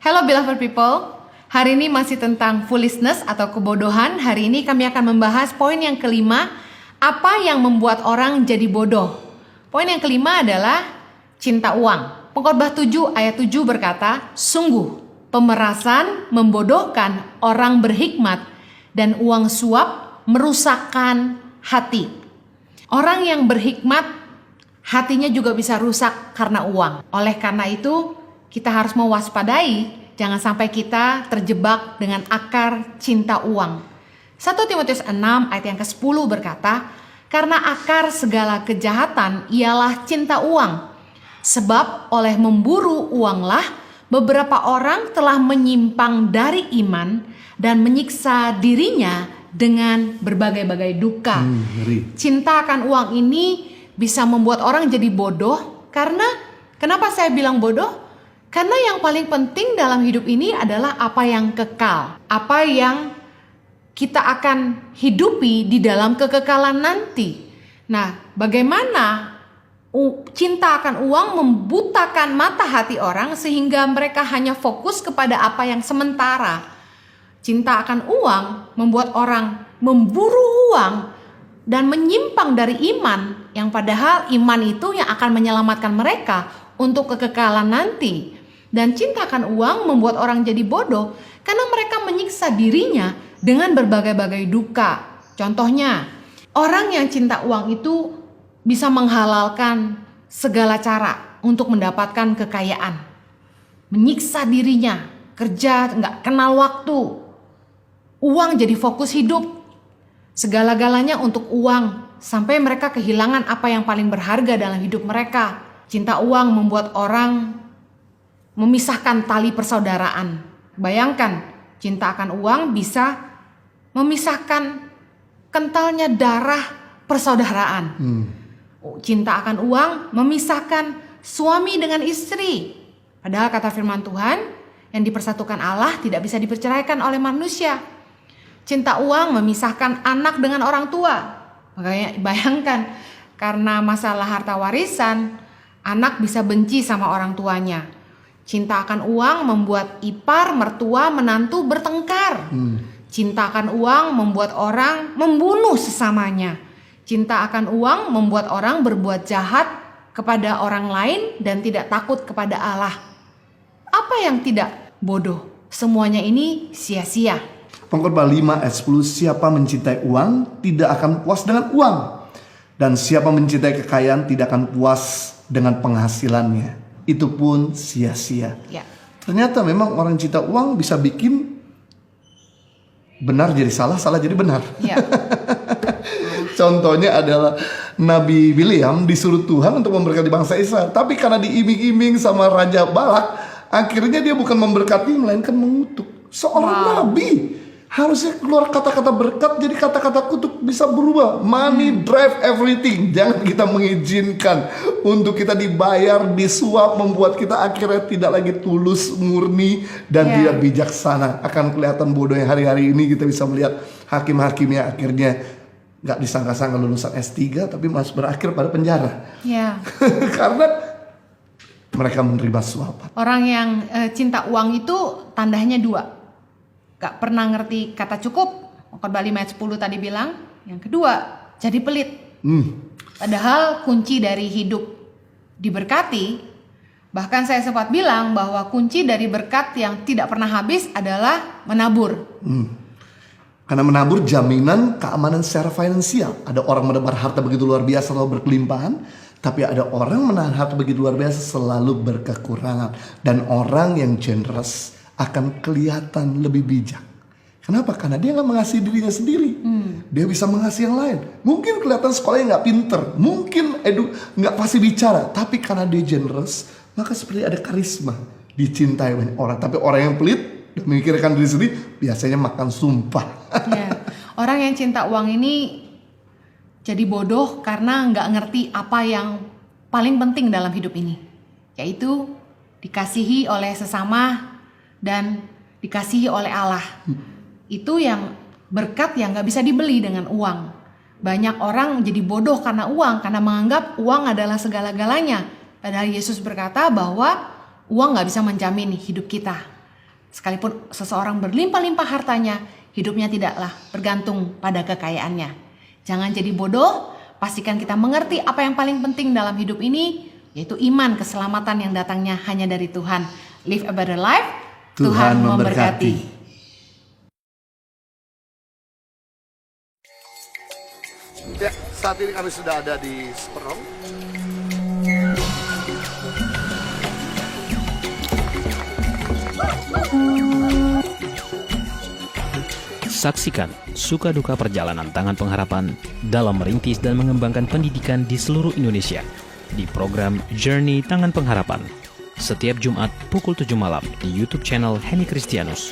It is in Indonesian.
Hello beloved people, hari ini masih tentang foolishness atau kebodohan. Hari ini kami akan membahas poin yang kelima, apa yang membuat orang jadi bodoh. Poin yang kelima adalah cinta uang. Pengkhotbah 7 ayat 7 berkata, sungguh pemerasan membodohkan orang berhikmat dan uang suap merusakkan hati. Orang yang berhikmat hatinya juga bisa rusak karena uang. Oleh karena itu kita harus mewaspadai, jangan sampai kita terjebak dengan akar cinta uang. 1 Timotius 6 ayat yang ke-10 berkata, karena akar segala kejahatan ialah cinta uang. Sebab oleh memburu uanglah beberapa orang telah menyimpang dari iman dan menyiksa dirinya dengan berbagai-bagai duka. Cinta akan uang ini bisa membuat orang jadi bodoh. Karena, kenapa saya bilang bodoh? Karena yang paling penting dalam hidup ini adalah apa yang kekal, apa yang kita akan hidupi di dalam kekekalan nanti. Nah, bagaimana cinta akan uang membutakan mata hati orang sehingga mereka hanya fokus kepada apa yang sementara. Cinta akan uang membuat orang memburu uang dan menyimpang dari iman, yang padahal iman itu yang akan menyelamatkan mereka untuk kekekalan nanti. Dan cinta akan uang membuat orang jadi bodoh karena mereka menyiksa dirinya dengan berbagai-bagai duka. Contohnya, orang yang cinta uang itu bisa menghalalkan segala cara untuk mendapatkan kekayaan. Menyiksa dirinya, kerja nggak kenal waktu. Uang jadi fokus hidup. Segala-galanya untuk uang, sampai mereka kehilangan apa yang paling berharga dalam hidup mereka. Cinta uang membuat orang memisahkan tali persaudaraan. Bayangkan, cinta akan uang bisa memisahkan kentalnya darah persaudaraan. Cinta akan uang memisahkan suami dengan istri. Padahal kata firman Tuhan, yang dipersatukan Allah tidak bisa diperceraikan oleh manusia. Cinta uang memisahkan anak dengan orang tua. Makanya bayangkan, karena masalah harta warisan, anak bisa benci sama orang tuanya. Cinta akan uang membuat ipar, mertua, menantu bertengkar. Cinta akan uang membuat orang membunuh sesamanya. Cinta akan uang membuat orang berbuat jahat kepada orang lain dan tidak takut kepada Allah. Apa yang tidak bodoh? Semuanya ini sia-sia. Pengkhotbah 5 ayat 10, siapa mencintai uang tidak akan puas dengan uang. Dan siapa mencintai kekayaan tidak akan puas dengan penghasilannya. Itu pun sia-sia. Ya. Ternyata memang orang cinta uang bisa bikin benar jadi salah, salah jadi benar. Ya. Contohnya adalah Nabi Bileam disuruh Tuhan untuk memberkati bangsa Israel. Tapi karena diiming-iming sama Raja Balak, akhirnya dia bukan memberkati melainkan mengutuk. Seorang nabi harusnya keluar kata-kata berkat, jadi kata-kata kutuk bisa berubah. Money drive everything. Jangan kita mengizinkan untuk kita dibayar, disuap, membuat kita akhirnya tidak lagi tulus, murni, dan tidak bijaksana. Akan kelihatan bodohnya hari-hari ini kita bisa melihat hakim-hakimnya akhirnya gak disangka-sangka lulusan S3 tapi masih berakhir pada penjara. Karena mereka menerima suapan. Orang yang cinta uang itu tandanya dua. Gak pernah ngerti kata cukup. Pengkhotbah 5 ayat 10 tadi bilang. Yang kedua, jadi pelit. Padahal kunci dari hidup diberkati, bahkan saya sempat bilang bahwa kunci dari berkat yang tidak pernah habis adalah menabur. Karena menabur jaminan keamanan secara finansial. Ada orang menebar harta begitu luar biasa selalu berkelimpahan, tapi ada orang menahan harta begitu luar biasa selalu berkekurangan. Dan orang yang generous akan kelihatan lebih bijak. Kenapa? Karena dia gak mengasihi dirinya sendiri. Dia bisa mengasihi yang lain. Mungkin kelihatan sekolahnya gak pinter, mungkin gak pasti bicara, tapi karena dia generous, maka seperti ada karisma, dicintai banyak orang. Tapi orang yang pelit dan memikirkan diri sendiri biasanya makan sumpah. Orang yang cinta uang ini jadi bodoh karena gak ngerti apa yang paling penting dalam hidup ini, yaitu dikasihi oleh sesama dan dikasihi oleh Allah. Itu yang berkat yang gak bisa dibeli dengan uang. Banyak orang jadi bodoh karena uang, karena menganggap uang adalah segala-galanya. Padahal Yesus berkata bahwa uang gak bisa menjamin hidup kita. Sekalipun seseorang berlimpah-limpah hartanya, hidupnya tidaklah bergantung pada kekayaannya. Jangan jadi bodoh, pastikan kita mengerti apa yang paling penting dalam hidup ini, yaitu iman keselamatan yang datangnya hanya dari Tuhan. Live a better life, Tuhan memberkati. Ya, saat ini kami sudah ada di Seperong. Saksikan suka duka perjalanan Tangan Pengharapan dalam merintis dan mengembangkan pendidikan di seluruh Indonesia di program Journey Tangan Pengharapan setiap Jumat pukul 7 malam di YouTube channel Henny Kristianus.